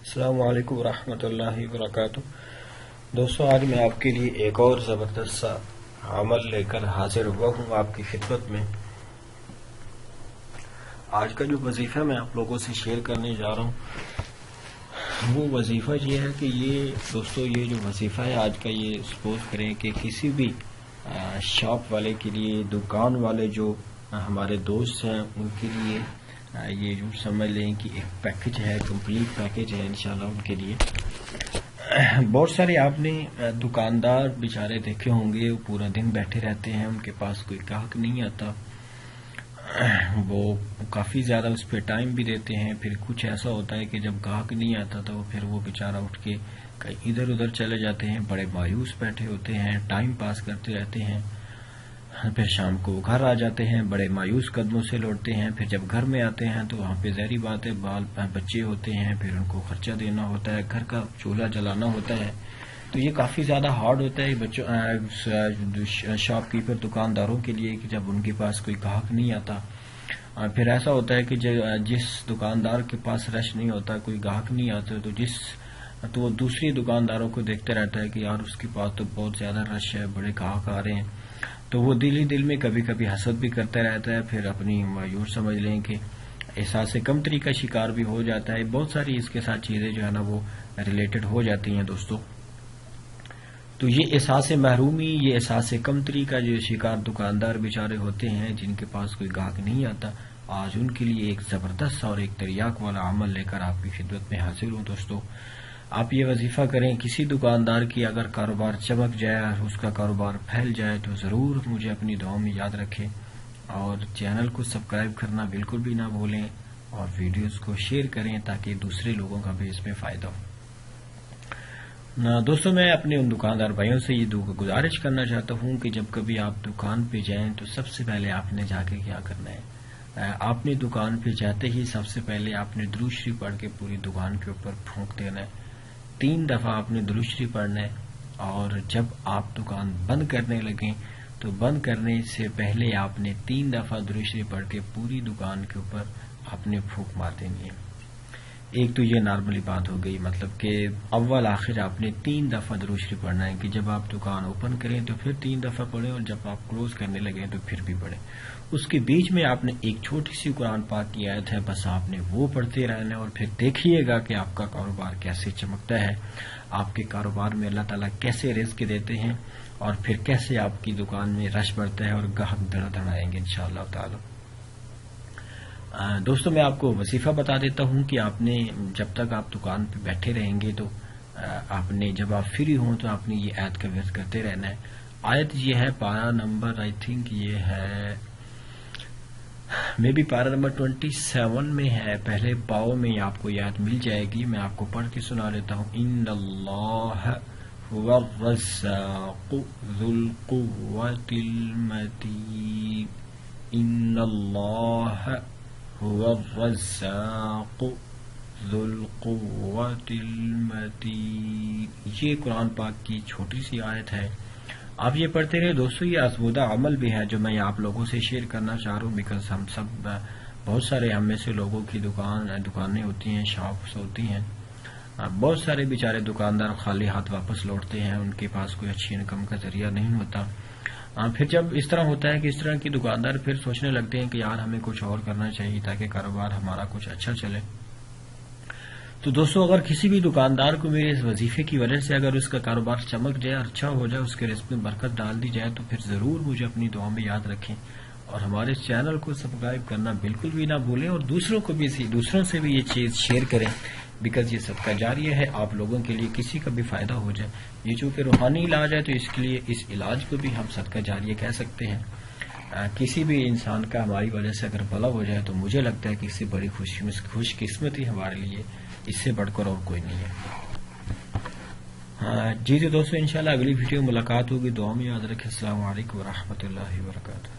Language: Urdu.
السلام علیکم ورحمۃ اللہ وبرکاتہ۔ دوستو، آج میں آپ کے لیے ایک اور زبردست سا عمل لے کر حاضر ہوا ہوں آپ کی خدمت میں۔ آج کا جو وظیفہ میں آپ لوگوں سے شیئر کرنے جا رہا ہوں وہ وظیفہ یہ ہے کہ یہ جو وظیفہ ہے آج کا، یہ سپوز کریں کہ کسی بھی شاپ والے کے لیے، دکان والے جو ہمارے دوست ہیں ان کے لیے یہ جو سمجھ لیں کہ ایک پیکج ہے، کمپلیٹ پیکج ہے انشاءاللہ ان کے لیے۔ بہت سارے آپ نے دکاندار بیچارے دیکھے ہوں گے، وہ پورا دن بیٹھے رہتے ہیں، ان کے پاس کوئی گاہک نہیں آتا، وہ کافی زیادہ اس پہ ٹائم بھی دیتے ہیں۔ پھر کچھ ایسا ہوتا ہے کہ جب گاہک نہیں آتا تو پھر وہ بیچارہ اٹھ کے کہیں ادھر ادھر چلے جاتے ہیں، بڑے مایوس بیٹھے ہوتے ہیں، ٹائم پاس کرتے رہتے ہیں۔ پھر شام کو گھر آ جاتے ہیں، بڑے مایوس قدموں سے لوٹتے ہیں۔ پھر جب گھر میں آتے ہیں تو وہاں پہ ظاہری بات ہے بچے ہوتے ہیں، پھر ان کو خرچہ دینا ہوتا ہے، گھر کا چولہا جلانا ہوتا ہے، تو یہ کافی زیادہ ہارڈ ہوتا ہے بچوں شاپ کیپر دکانداروں کے لیے کہ جب ان کے پاس کوئی گاہک نہیں آتا۔ پھر ایسا ہوتا ہے کہ جس دکاندار کے پاس رش نہیں ہوتا، کوئی گاہک نہیں آتا، تو وہ دوسری دکانداروں کو دیکھتے رہتا ہے کہ یار اس کے پاس تو بہت زیادہ رش ہے، بڑے گاہک آ رہے ہیں، تو وہ دل ہی دل میں کبھی کبھی حسد بھی کرتا رہتا ہے۔ پھر اپنی مایوس سمجھ لیں کہ احساس کمتری کا شکار بھی ہو جاتا ہے۔ بہت ساری اس کے ساتھ چیزیں جو ہے نا وہ ریلیٹڈ ہو جاتی ہیں دوستو۔ تو یہ احساس محرومی، یہ احساس کمتری کا جو شکار دکاندار بیچارے ہوتے ہیں جن کے پاس کوئی گاہک نہیں آتا، آج ان کے لیے ایک زبردست اور ایک تریاق والا عمل لے کر آپ کی خدمت میں حاضر ہوں دوستو۔ آپ یہ وظیفہ کریں، کسی دکاندار کی اگر کاروبار چمک جائے اور اس کا کاروبار پھیل جائے تو ضرور مجھے اپنی دعاؤں میں یاد رکھیں، اور چینل کو سبسکرائب کرنا بالکل بھی نہ بھولیں، اور ویڈیوز کو شیئر کریں تاکہ دوسرے لوگوں کا بھی اس میں فائدہ ہو۔ دوستو، میں اپنے ان دکاندار بھائیوں سے یہ گزارش کرنا چاہتا ہوں کہ جب کبھی آپ دکان پہ جائیں تو سب سے پہلے آپ نے جا کے کیا کرنا ہے، آپ نے دکان پہ جاتے ہی سب سے پہلے آپ نے درود شریف پڑھ کے پوری دکان کے اوپر پھونک دینا ہے۔ 3 دفعہ آپ نے درود شریف پڑھنا ہے، اور جب آپ دکان بند کرنے لگیں تو بند کرنے سے پہلے آپ نے 3 دفعہ درود شریف پڑھ کے پوری دکان کے اوپر آپ نے پھونک مار دینی ہے۔ ایک تو یہ نارملی بات ہو گئی، مطلب کہ اول آخر آپ نے 3 دفعہ درود شریف پڑھنا ہے کہ جب آپ دکان اوپن کریں تو پھر 3 دفعہ پڑھیں، اور جب آپ کلوز کرنے لگیں تو پھر بھی پڑھیں۔ اس کے بیچ میں آپ نے ایک چھوٹی سی قرآن پاک کی آیت ہے، بس آپ نے وہ پڑھتے رہنا ہے، اور پھر دیکھیے گا کہ آپ کا کاروبار کیسے چمکتا ہے، آپ کے کاروبار میں اللہ تعالیٰ کیسے رزق دیتے ہیں، اور پھر کیسے آپ کی دکان میں رش بڑھتا ہے اور گاہک دھڑا دھڑ آئیں گے انشاءاللہ تعالی۔ دوستو، میں آپ کو وظیفہ بتا دیتا ہوں کہ آپ نے جب تک آپ دکان پہ بیٹھے رہیں گے تو آپ نے جب آپ فری ہوں تو آپ نے یہ آیت کا ورد کرتے رہنا ہے۔ آیت یہ ہے پارہ نمبر، آئی تھنک یہ ہے پارہ نمبر 27 میں ہے، پہلے باؤ میں آپ کو یہ آیت مل جائے گی۔ میں آپ کو پڑھ کے سنا لیتا ہوں۔ ان اللہ هو الرزاق ذو القوة المتین، ان اللہ هو الرزاق ذو القوة المتین۔ یہ قرآن پاک کی چھوٹی سی آیت ہے، آپ یہ پڑھتے رہے دوستو۔ یہ آزمودہ عمل بھی ہے جو میں آپ لوگوں سے شیئر کرنا چاہ رہا ہوں، بیکاز ہم سب بہت سارے ہم میں سے لوگوں کی دکانیں ہوتی ہیں، شاپس ہوتی ہیں، بہت سارے بیچارے دکاندار خالی ہاتھ واپس لوٹتے ہیں، ان کے پاس کوئی اچھی انکم کا ذریعہ نہیں ہوتا۔ پھر جب اس طرح ہوتا ہے کہ اس طرح کی دکاندار پھر سوچنے لگتے ہیں کہ یار ہمیں کچھ اور کرنا چاہیے تاکہ کاروبار ہمارا کچھ اچھا چلے۔ تو دوستو، اگر کسی بھی دکاندار کو میرے اس وظیفے کی وجہ سے اگر اس کا کاروبار چمک جائے، اچھا ہو جائے، اس کے رزق میں برکت ڈال دی جائے، تو پھر ضرور مجھے اپنی دعا میں یاد رکھیں، اور ہمارے چینل کو سبسکرائب کرنا بالکل بھی نہ بھولیں، اور دوسروں سے بھی یہ چیز شیئر کریں، بیکاز یہ صدقہ جاریہ ہے، آپ لوگوں کے لیے کسی کا بھی فائدہ ہو جائے۔ یہ چونکہ روحانی علاج ہے تو اس کے لیے اس علاج کو بھی ہم صدقہ جاریہ کہہ سکتے ہیں۔ کسی بھی انسان کا ہماری وجہ سے اگر بھلا ہو جائے تو مجھے لگتا ہے کہ اس سے بڑی خوش قسمتی ہمارے لیے اس سے بڑھ کر اور کوئی نہیں ہے۔ جی تو دوستو، انشاءاللہ اگلی ویڈیو ملاقات ہوگی، دعا میں یاد رکھیں۔ السلام علیکم ورحمۃ اللہ وبرکاتہ۔